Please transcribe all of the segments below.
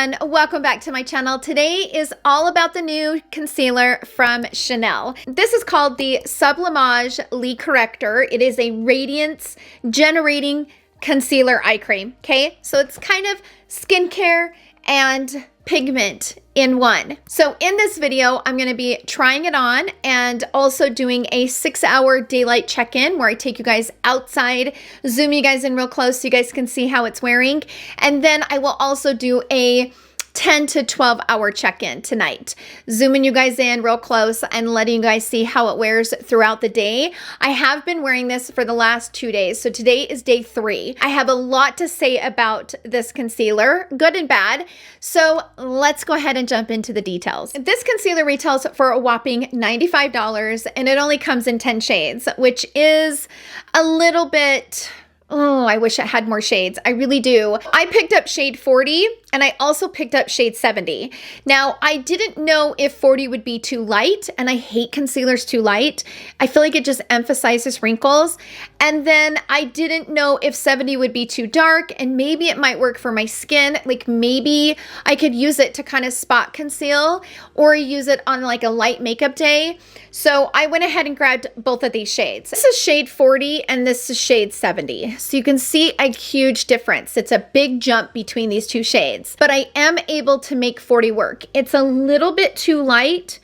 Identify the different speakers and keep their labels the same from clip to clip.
Speaker 1: everyone, welcome back to my channel. Today is all about the new concealer from Chanel. This is called the Sublimage Correcteur. It is a radiance generating concealer eye cream, okay? So it's kind of skincare and pigment in one. So in this video, I'm going to be trying it on and also doing a 6-hour daylight check-in where I take you guys outside, zoom you guys in real close so you guys can see how it's wearing. And then I will also do a 10 to 12 hour check-in tonight, zooming you guys in real close and letting you guys see how it wears throughout the day. I have been wearing this for the last 2 days, so today is day 3. I have a lot to say about this concealer, good and bad, so let's go ahead and jump into the details. This concealer retails for a whopping $95 and it only comes in 10 shades, which is a little bit... Oh, I wish it had more shades. I really do. I picked up shade 40 and I also picked up shade 70. Now, I didn't know if 40 would be too light, and I hate concealers too light. I feel like it just emphasizes wrinkles. And then I didn't know if 70 would be too dark, and maybe it might work for my skin. Like maybe I could use it to kind of spot conceal or use it on like a light makeup day. So I went ahead and grabbed both of these shades. This is shade 40 and this is shade 70. So you can see a huge difference. It's a big jump between these two shades, but I am able to make 40 work. It's a little bit too light,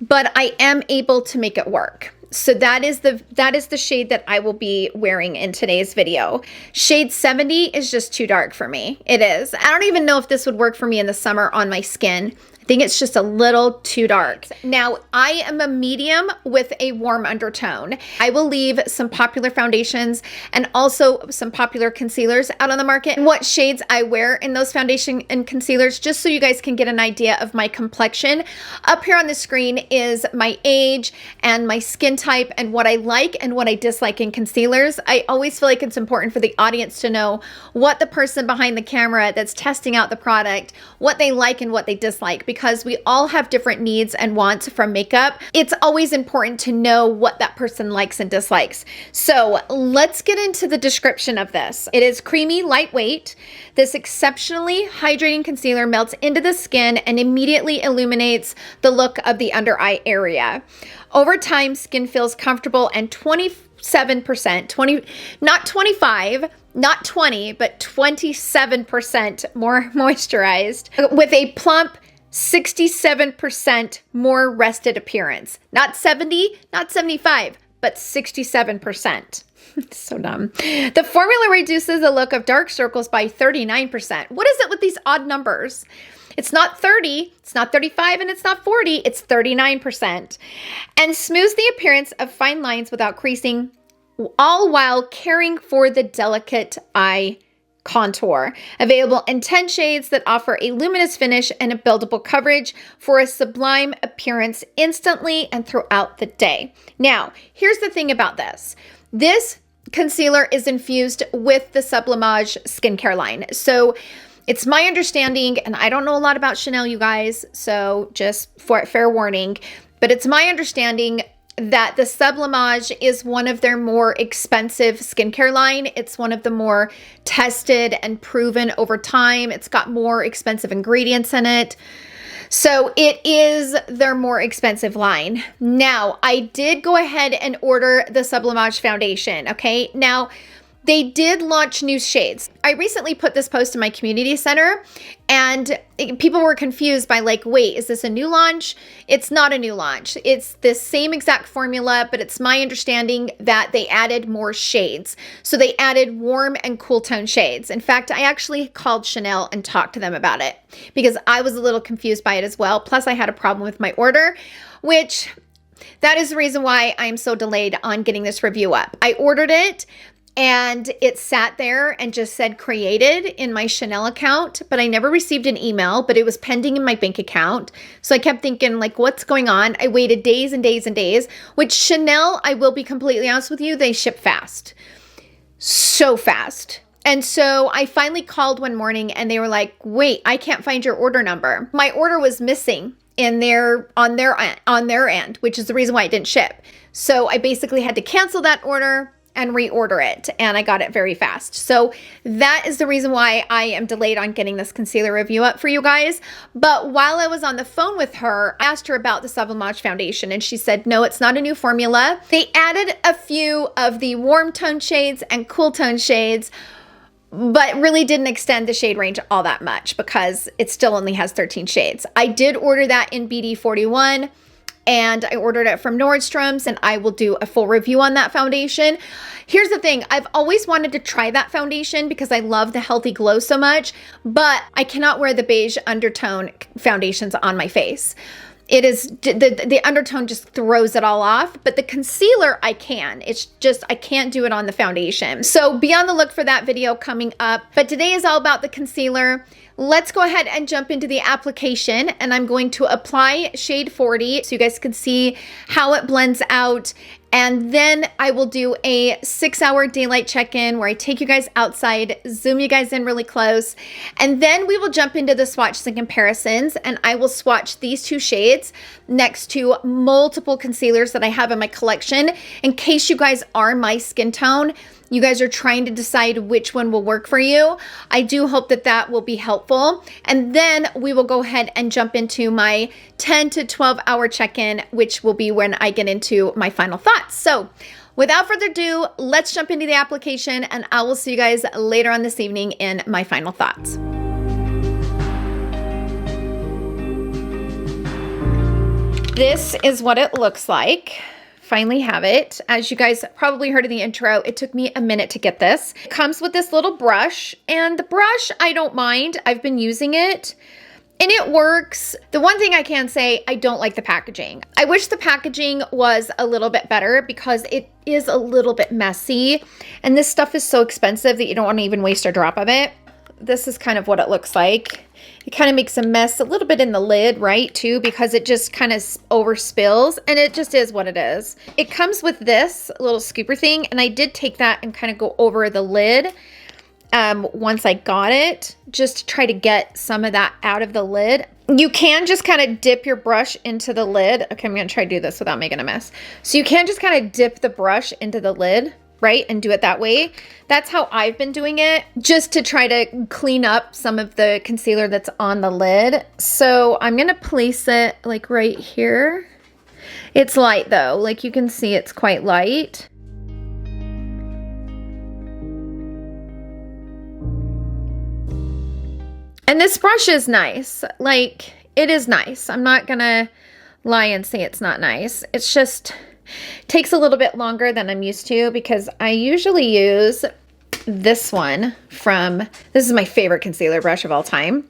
Speaker 1: but I am able to make it work. So that is the shade that I will be wearing in today's video. Shade 70 is just too dark for me. It is. I don't even know if this would work for me in the summer on my skin. I think it's just a little too dark. Now, I am a medium with a warm undertone. I will leave some popular foundations and also some popular concealers out on the market and what shades I wear in those foundation and concealers, just so you guys can get an idea of my complexion. Up here on the screen is my age and my skin type and what I like and what I dislike in concealers. I always feel like it's important for the audience to know what the person behind the camera that's testing out the product, what they like and what they dislike, because we all have different needs and wants from makeup. It's always important to know what that person likes and dislikes. So let's get into the description of this. It is creamy, lightweight. This exceptionally hydrating concealer melts into the skin and immediately illuminates the look of the under eye area. Over time, skin feels comfortable and 27%, not 25, not 20, but 27% more moisturized with a plump 67% more rested appearance. Not 70, not 75, but 67%. So dumb. The formula reduces the look of dark circles by 39%. What is it with these odd numbers? It's not 30, it's not 35, and it's not 40, it's 39%. And smooths the appearance of fine lines without creasing, all while caring for the delicate eye contour. Available in 10 shades that offer a luminous finish and a buildable coverage for a sublime appearance instantly and throughout the day. Now, here's the thing about this. This concealer is infused with the Sublimage skincare line. So it's my understanding, and I don't know a lot about Chanel, you guys, so just for fair warning, but it's my understanding that the Sublimage is one of their more expensive skincare line. It's one of the more tested and proven over time. It's got more expensive ingredients in it. So it is their more expensive line. Now, I did go ahead and order the Sublimage foundation, okay? Now, they did launch new shades. I recently put this post in my community center and people were confused by like, wait, is this a new launch? It's not a new launch. It's the same exact formula, but it's my understanding that they added more shades. So they added warm and cool tone shades. In fact, I actually called Chanel and talked to them about it because I was a little confused by it as well. Plus I had a problem with my order, which that is the reason why I'm so delayed on getting this review up. I ordered it, and it sat there and just said created in my Chanel account, but I never received an email, but it was pending in my bank account. So I kept thinking like, what's going on? I waited days and days and days, which Chanel, I will be completely honest with you, they ship fast. So fast. And so I finally called one morning and they were like, wait, I can't find your order number. My order was missing on their end, which is the reason why it didn't ship. So I basically had to cancel that order and reorder it, and I got it very fast. So that is the reason why I am delayed on getting this concealer review up for you guys. But while I was on the phone with her, I asked her about the Sublimage foundation, and she said, no, it's not a new formula. They added a few of the warm tone shades and cool tone shades, but really didn't extend the shade range all that much because it still only has 13 shades. I did order that in BD41, and I ordered it from Nordstrom's, and I will do a full review on that foundation. Here's the thing, I've always wanted to try that foundation because I love the healthy glow so much, but I cannot wear the beige undertone foundations on my face. It is, the undertone just throws it all off, but the concealer I can. It's just, I can't do it on the foundation. So be on the look for that video coming up. But today is all about the concealer. Let's go ahead and jump into the application, and I'm going to apply shade 40 so you guys can see how it blends out. And then I will do a 6-hour daylight check-in where I take you guys outside, zoom you guys in really close, and then we will jump into the swatches and comparisons, and I will swatch these two shades next to multiple concealers that I have in my collection in case you guys are my skin tone. You guys are trying to decide which one will work for you. I do hope that that will be helpful. And then we will go ahead and jump into my 10 to 12 hour check-in, which will be when I get into my final thoughts. So without further ado, let's jump into the application, and I will see you guys later on this evening in my final thoughts. This is what it looks like. Finally have it. As you guys probably heard in the intro, it took me a minute to get this. It comes with this little brush, and the brush I don't mind. I've been using it and it works. The one thing I can say, I don't like the packaging. I wish the packaging was a little bit better because it is a little bit messy, and this stuff is so expensive that you don't want to even waste a drop of it. This is kind of what it looks like. It kind of makes a mess a little bit in the lid, right, too, because it just kind of overspills, and it just is what it is. It comes with this little scooper thing, and I did take that and kind of go over the lid once I got it, just to try to get some of that out of the lid. You can just kind of dip your brush into the lid. Okay, I'm going to try to do this without making a mess. So you can just kind of dip the brush into the lid, right, and do it that way. That's how I've been doing it, just to try to clean up some of the concealer that's on the lid. So I'm gonna place it like right here. It's light though, like you can see it's quite light. And this brush is nice, like it is nice. I'm not gonna lie and say it's not nice. It's just takes a little bit longer than I'm used to because I usually use this one from, this is my favorite concealer brush of all time.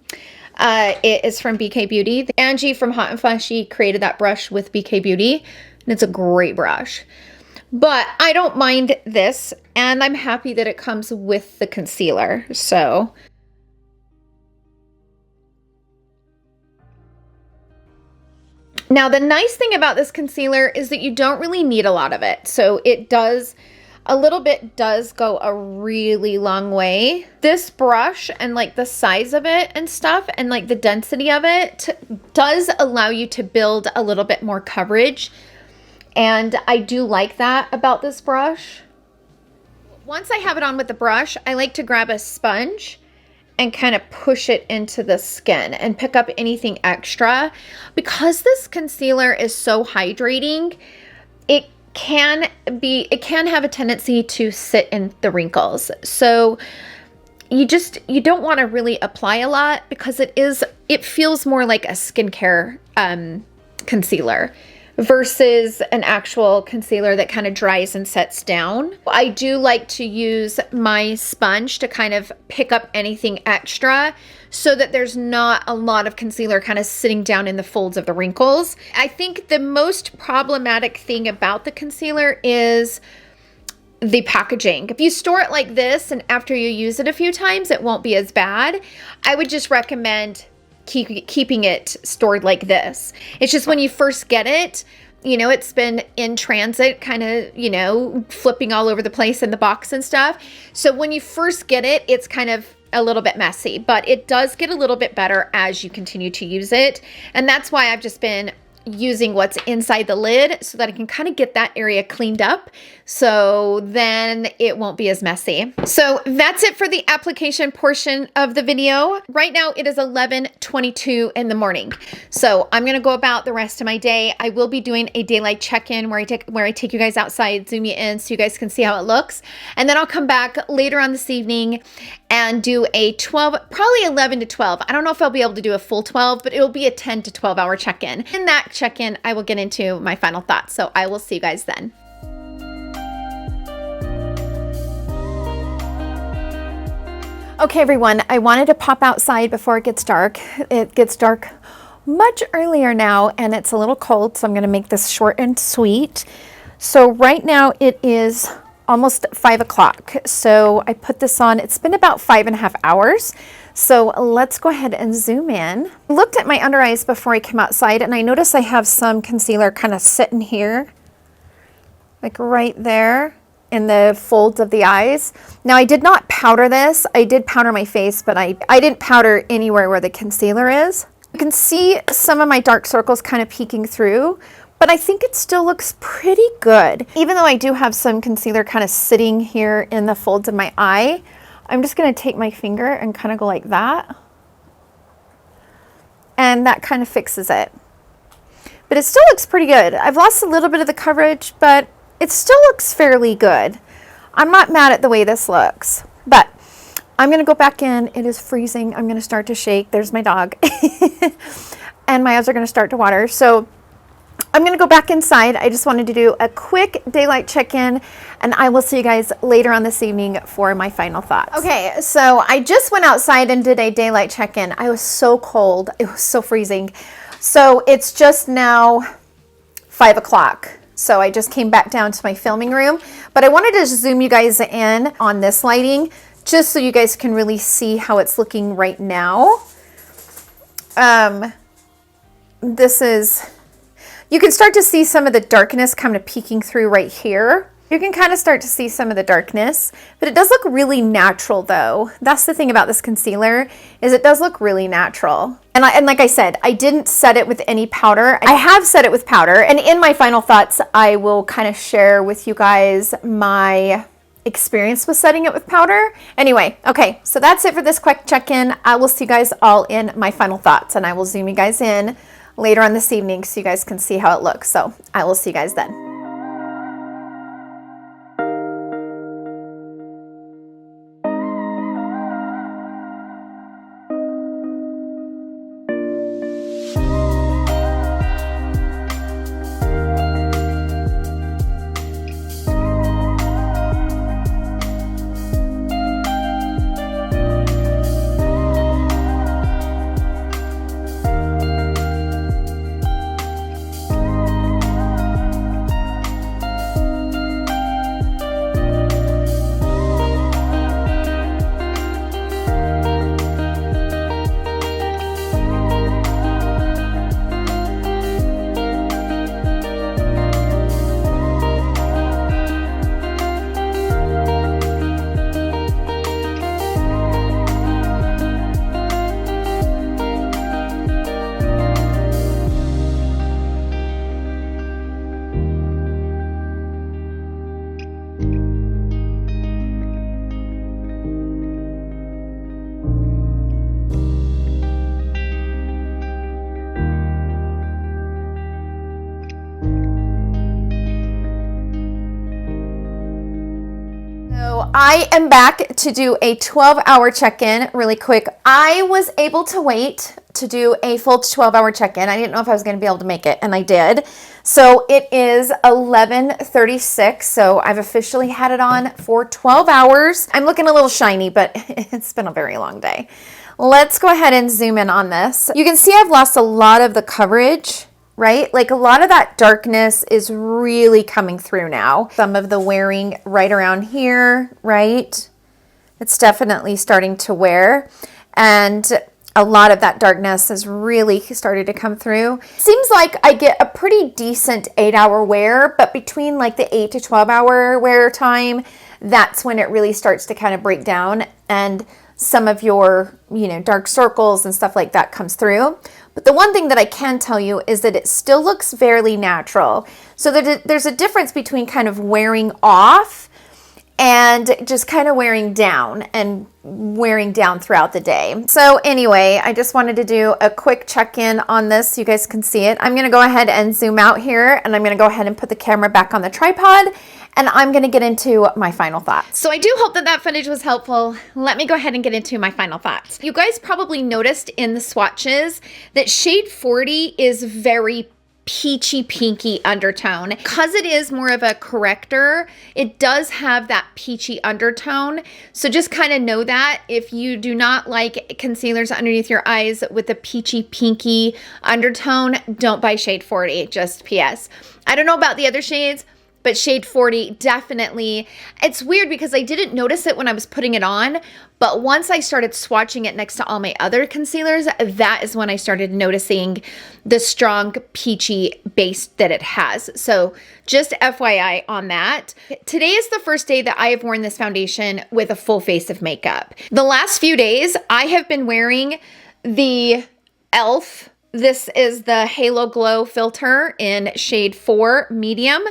Speaker 1: It is from BK Beauty. Angie from Hot and Flashy created that brush with BK Beauty, and it's a great brush. But I don't mind this, and I'm happy that it comes with the concealer. So now, the nice thing about this concealer is that you don't really need a lot of it. So it does, a little bit does go a really long way. This brush and like the size of it and stuff and like the density of it does allow you to build a little bit more coverage. And I do like that about this brush. Once I have it on with the brush, I like to grab a sponge and kind of push it into the skin and pick up anything extra. Because this concealer is so hydrating, it can have a tendency to sit in the wrinkles. So you don't want to really apply a lot because it feels more like a skincare concealer versus an actual concealer that kind of dries and sets down. I do like to use my sponge to kind of pick up anything extra so that there's not a lot of concealer kind of sitting down in the folds of the wrinkles. I think the most problematic thing about the concealer is the packaging. If you store it like this and after you use it a few times, it won't be as bad. I would just recommend keeping it stored like this. It's just when you first get it, you know, it's been in transit, kind of, you know, flipping all over the place in the box and stuff. So when you first get it, it's kind of a little bit messy, but it does get a little bit better as you continue to use it. And that's why I've just been using what's inside the lid so that I can kind of get that area cleaned up, so then it won't be as messy. So that's it for the application portion of the video. Right now it is 11:22 in the morning. So I'm gonna go about the rest of my day. I will be doing a daylight check-in where I take you guys outside, zoom you in so you guys can see how it looks. And then I'll come back later on this evening and do a 12, probably 11 to 12. I don't know if I'll be able to do a full 12, but it'll be a 10 to 12 hour check-in. In that check-in, I will get into my final thoughts. So I will see you guys then. Okay, everyone, I wanted to pop outside before it gets dark. It gets dark much earlier now and it's a little cold, so I'm gonna make this short and sweet. So right now it is almost 5 o'clock. So I put this on, it's been about 5.5 hours. So let's go ahead and zoom in. I looked at my under eyes before I came outside and I noticed I have some concealer kind of sitting here, like right there in the folds of the eyes. Now I did not powder this. I did powder my face, but I didn't powder anywhere where the concealer is. You can see some of my dark circles kind of peeking through, but I think it still looks pretty good. Even though I do have some concealer kind of sitting here in the folds of my eye, I'm just gonna take my finger and kind of go like that. And that kind of fixes it. But it still looks pretty good. I've lost a little bit of the coverage, but it still looks fairly good. I'm not mad at the way this looks, but I'm gonna go back in. It is freezing. I'm gonna start to shake. There's my dog. And my eyes are gonna start to water. So I'm gonna go back inside. I just wanted to do a quick daylight check-in and I will see you guys later on this evening for my final thoughts. Okay, so I just went outside and did a daylight check-in. I was so cold, it was so freezing. So it's just now 5 o'clock. So I just came back down to my filming room, but I wanted to zoom you guys in on this lighting just so you guys can really see how it's looking right now. This is, you can start to see some of the darkness kind of peeking through right here. You can kind of start to see some of the darkness, but it does look really natural though. That's the thing about this concealer, is it does look really natural. And like I said, I didn't set it with any powder. I have set it with powder, and in my final thoughts, I will kind of share with you guys my experience with setting it with powder. Anyway, okay, so that's it for this quick check-in. I will see you guys all in my final thoughts, and I will zoom you guys in later on this evening so you guys can see how it looks. So I will see you guys then. I am back to do a 12-hour check-in really quick. I was able to wait to do a full 12-hour check-in. I didn't know if I was going to be able to make it, and I did. So it is 11:36, so I've officially had it on for 12 hours. I'm looking a little shiny, but it's been a very long day. Let's go ahead and zoom in on this. You can see I've lost a lot of the coverage, right? Like a lot of that darkness is really coming through now. Some of the wearing right around here, right? It's definitely starting to wear. And a lot of that darkness has really started to come through. Seems like I get a pretty decent 8-hour wear, but between like the 8 to 12-hour wear time, that's when it really starts to kind of break down and some of your, dark circles and stuff like that comes through. But the one thing that I can tell you is that it still looks fairly natural. So there's a difference between kind of wearing off and just kind of wearing down throughout the day. So anyway, I just wanted to do a quick check-in on this so you guys can see it. I'm going to go ahead and zoom out here, and I'm going to go ahead and put the camera back on the tripod, and I'm going to get into my final thoughts. So I do hope that footage was helpful. Let me go ahead and get into my final thoughts. You guys probably noticed in the swatches that shade 40 is very peachy pinky undertone. Because it is more of a corrector, it does have that peachy undertone. So just kind of know that if you do not like concealers underneath your eyes with a peachy pinky undertone, don't buy shade 40, just PS. I don't know about the other shades, but shade 40 definitely, it's weird because I didn't notice it when I was putting it on, but once I started swatching it next to all my other concealers, that is when I started noticing the strong peachy base that it has. So just FYI on that. Today is the first day that I have worn this foundation with a full face of makeup. The last few days, I have been wearing the e.l.f. This is the Halo Glow filter in shade 4 medium.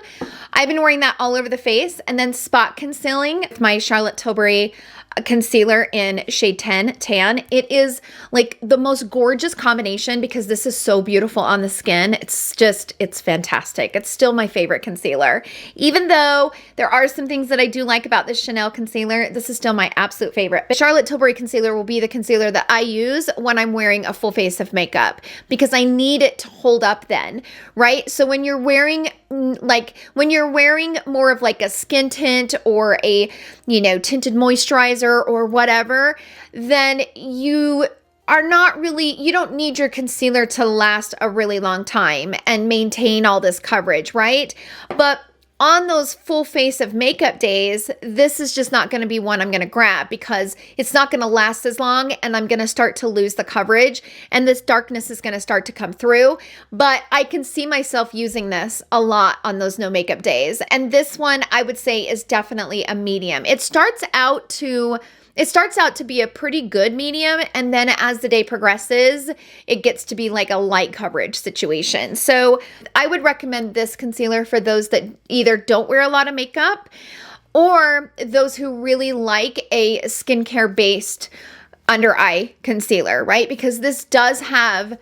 Speaker 1: I've been wearing that all over the face, and then spot concealing with my Charlotte Tilbury concealer in shade 10 tan. It is like the most gorgeous combination because this is so beautiful on the skin. It's fantastic. It's still my favorite concealer. Even though there are some things that I do like about this Chanel concealer, this is still my absolute favorite. But Charlotte Tilbury concealer will be the concealer that I use when I'm wearing a full face of makeup because I need it to hold up then, right? So when you're wearing more of like a skin tint or a, tinted moisturizer or whatever, then you don't need your concealer to last a really long time and maintain all this coverage, right? But on those full face of makeup days, this is just not going to be one I'm going to grab because it's not going to last as long and I'm going to start to lose the coverage and this darkness is going to start to come through. But I can see myself using this a lot on those no makeup days. And this one I would say is definitely a medium. It starts out to be a pretty good medium, and then as the day progresses, it gets to be like a light coverage situation. So I would recommend this concealer for those that either don't wear a lot of makeup or those who really like a skincare-based under eye concealer, right? Because this does have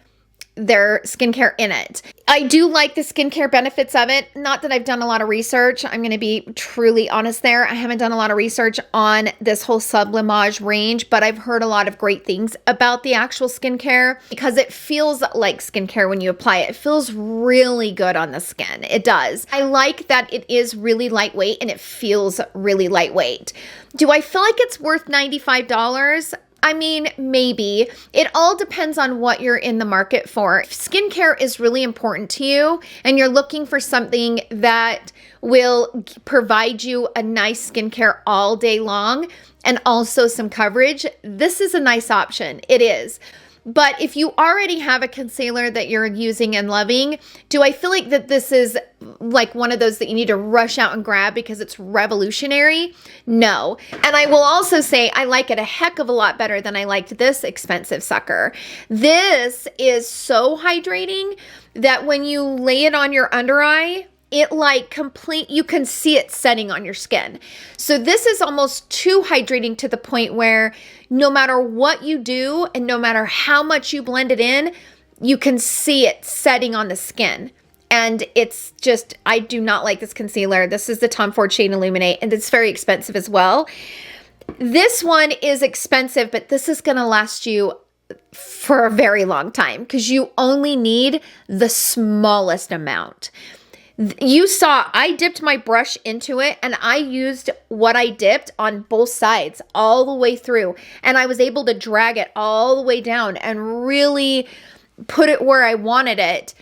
Speaker 1: their skincare in it. I do like the skincare benefits of it. Not that I've done a lot of research. I'm going to be truly honest there. I haven't done a lot of research on this whole Sublimage range, but I've heard a lot of great things about the actual skincare because it feels like skincare when you apply it. It feels really good on the skin. It does. I like that it is really lightweight and it feels really lightweight. Do I feel like it's worth $95? I mean, maybe. It all depends on what you're in the market for. If skincare is really important to you and you're looking for something that will provide you a nice skincare all day long and also some coverage, this is a nice option. It is. But if you already have a concealer that you're using and loving, do I feel like that this is like one of those that you need to rush out and grab because it's revolutionary? No. And I will also say I like it a heck of a lot better than I liked this expensive sucker. This is so hydrating that when you lay it on your under eye, you can see it setting on your skin. So this is almost too hydrating to the point where no matter what you do and no matter how much you blend it in, you can see it setting on the skin. And it's just, I do not like this concealer. This is the Tom Ford Shade Illuminate, and it's very expensive as well. This one is expensive, but this is gonna last you for a very long time because you only need the smallest amount. You saw I dipped my brush into it and I used what I dipped on both sides all the way through, and I was able to drag it all the way down and really put it where I wanted it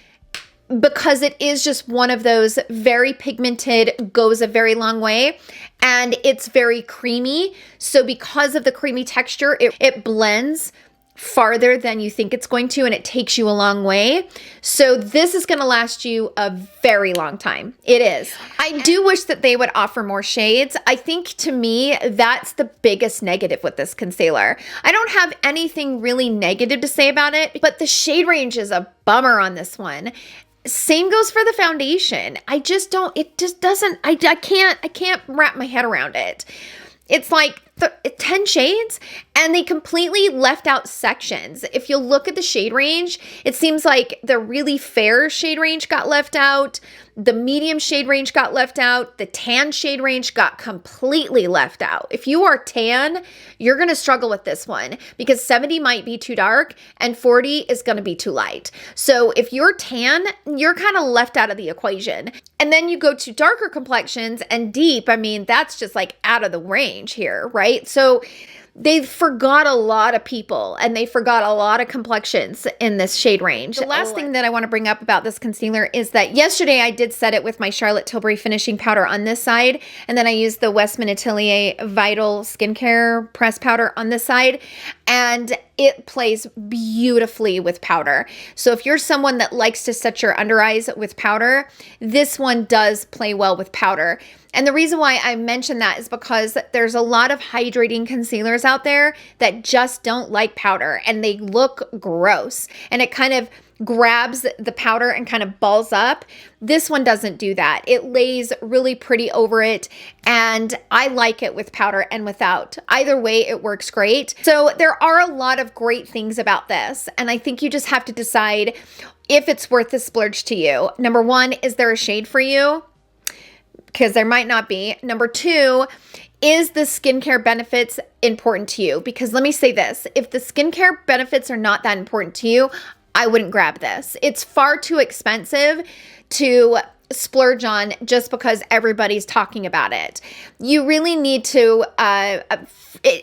Speaker 1: because it is just one of those very pigmented, goes a very long way, and it's very creamy. So because of the creamy texture, it blends farther than you think it's going to, and it takes you a long way. So this is going to last you a very long time. It is. I do wish that they would offer more shades. I think, to me, that's the biggest negative with this concealer. I don't have anything really negative to say about it, but the shade range is a bummer on this one. Same goes for the foundation. I can't wrap my head around it. It's like 10 shades, and they completely left out sections. If you look at the shade range, it seems like the really fair shade range got left out, the medium shade range got left out, the tan shade range got completely left out. If you are tan, you're going to struggle with this one because 70 might be too dark and 40 is going to be too light. So if you're tan, you're kind of left out of the equation. And then you go to darker complexions and deep, I mean, that's just like out of the range here, right? So they forgot a lot of people and they forgot a lot of complexions in this shade range. The last thing that I want to bring up about this concealer is that yesterday I did set it with my Charlotte Tilbury finishing powder on this side, and then I used the Westman Atelier Vital Skincare Press Powder on this side, and it plays beautifully with powder. So if you're someone that likes to set your under eyes with powder, this one does play well with powder. And the reason why I mention that is because there's a lot of hydrating concealers out there that just don't like powder and they look gross and it kind of grabs the powder and kind of balls up. This one doesn't do that. It lays really pretty over it, and I like it with powder and without. Either way, it works great. So there are a lot of great things about this, and I think you just have to decide if it's worth the splurge to you. Number one, is there a shade for you? Because there might not be. Number two, is the skincare benefits important to you? Because let me say this, if the skincare benefits are not that important to you, I wouldn't grab this. It's far too expensive to splurge on just because everybody's talking about it. You really need to,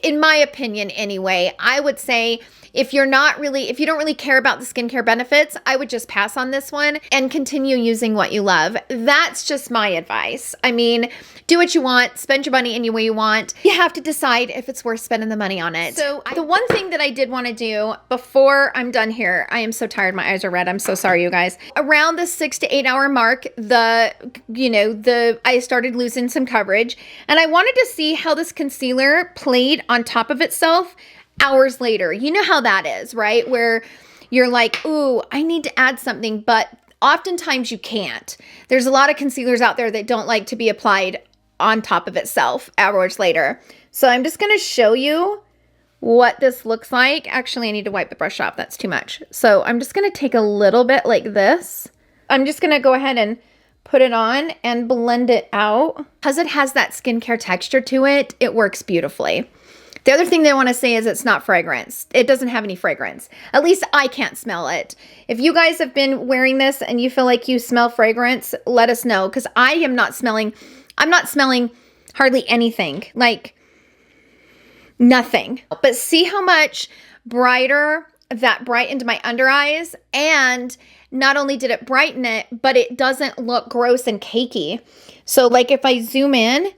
Speaker 1: in my opinion anyway, I would say if you don't really care about the skincare benefits, I would just pass on this one and continue using what you love. That's just my advice. I mean, do what you want, spend your money any way you want. You have to decide if it's worth spending the money on it. So the one thing that I did want to do before I'm done here, I am so tired, my eyes are red. I'm so sorry, you guys. Around the 6 to 8 hour mark, I started losing some coverage, and I wanted to see how this concealer played on top of itself hours later. You know how that is, right? Where you're like, ooh, I need to add something, but oftentimes you can't. There's a lot of concealers out there that don't like to be applied on top of itself hours later. So I'm just going to show you what this looks like. Actually, I need to wipe the brush off. That's too much. So I'm just going to take a little bit like this. I'm just going to go ahead and put it on and blend it out. Because it has that skincare texture to it, it works beautifully. The other thing that I want to say is it's not fragrance. It doesn't have any fragrance. At least I can't smell it. If you guys have been wearing this and you feel like you smell fragrance, let us know, because I'm not smelling hardly anything, like nothing. But see how much brighter that brightened my under eyes, and not only did it brighten it, but it doesn't look gross and cakey. So like if I zoom in,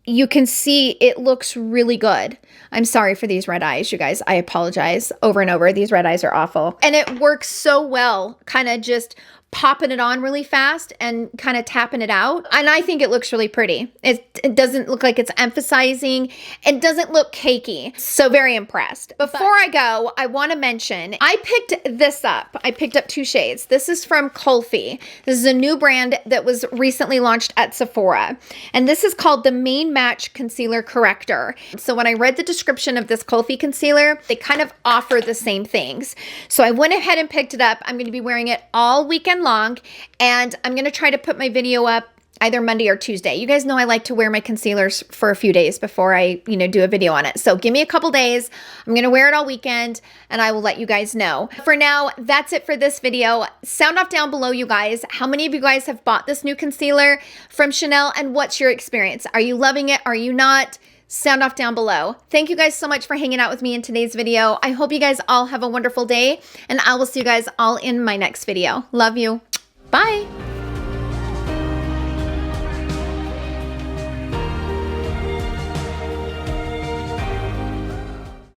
Speaker 1: you can see it looks really good. I'm sorry for these red eyes, you guys. I apologize over and over. These red eyes are awful. And it works so well, kind of just popping it on really fast and kind of tapping it out. And I think it looks really pretty. It doesn't look like it's emphasizing. It doesn't look cakey. So very impressed. Before I go, I want to mention, I picked this up. I picked up 2 shades. This is from Kulfi. This is a new brand that was recently launched at Sephora. And this is called the Main Match Concealer Corrector. So when I read the description of this Kulfi concealer, they kind of offer the same things. So I went ahead and picked it up. I'm going to be wearing it all weekend long, and I'm going to try to put my video up either Monday or Tuesday. You guys know I like to wear my concealers for a few days before I, do a video on it. So give me a couple days. I'm going to wear it all weekend and I will let you guys know. For now, that's it for this video. Sound off down below, you guys. How many of you guys have bought this new concealer from Chanel, and what's your experience? Are you loving it? Are you not? Sound off down below. Thank you guys so much for hanging out with me in today's video. I hope you guys all have a wonderful day, and I will see you guys all in my next video. Love you. Bye.